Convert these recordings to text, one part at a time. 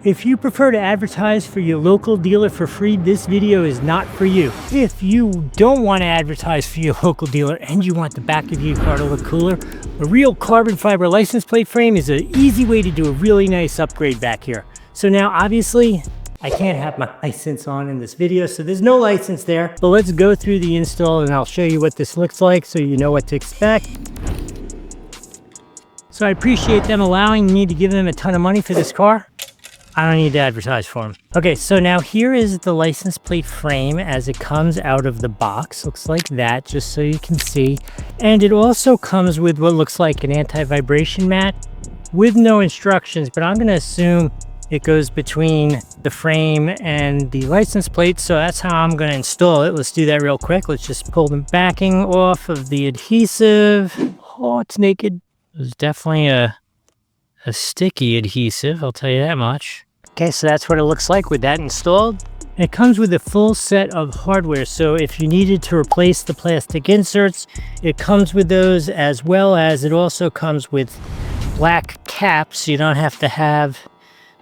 If you prefer to advertise for your local dealer for free, this video is not for you. If you don't want to advertise for your local dealer and you want the back of your car to look cooler, a real carbon fiber license plate frame is an easy way to do a really nice upgrade back here. So now obviously, I can't have my license on in this video, so there's no license there. But let's go through the install and I'll show you what this looks like so you know what to expect. So I appreciate them allowing me to give them a ton of money for this car. I don't need to advertise for them. Okay, so now here is the license plate frame as it comes out of the box. Looks like that, just so you can see. And it also comes with what looks like an anti-vibration mat with no instructions, but I'm gonna assume it goes between the frame and the license plate, so that's how I'm going to install it. Let's do that real quick. Let's just pull the backing off of the adhesive. Oh, it's naked. There's definitely a sticky adhesive, I'll tell you that much. Okay, so that's what it looks like with that installed. It comes with a full set of hardware, so if you needed to replace the plastic inserts, it comes with those, as well as it also comes with black caps, so you don't have to have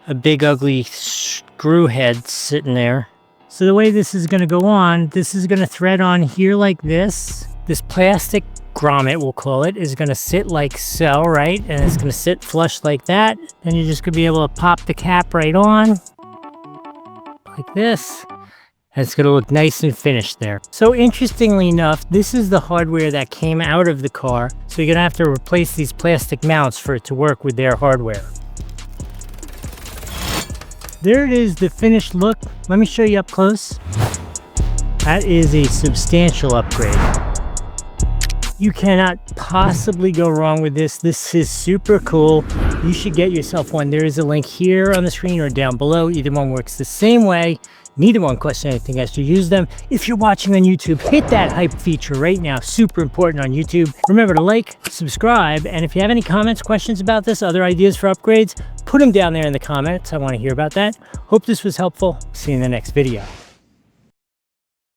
a big ugly screw head sitting there. So the way this is going to go on, this is going to thread on here like this. This plastic grommet, we'll call it, is going to sit like so, right? And it's going to sit flush like that. Then you're just going to be able to pop the cap right on like this. And it's going to look nice and finished there. So interestingly enough, this is the hardware that came out of the car. So you're going to have to replace these plastic mounts for it to work with their hardware. There it is, the finished look. Let me show you up close. That is a substantial upgrade. You cannot possibly go wrong with this. This is super cool. You should get yourself one. There is a link here on the screen or down below. Either one works the same way. Neither one costs anything extra. Use them. If you're watching on YouTube, hit that hype feature right now. Super important on YouTube. Remember to like, subscribe, and if you have any comments, questions about this, other ideas for upgrades, put them down there in the comments. I want to hear about that. Hope this was helpful. See you in the next video.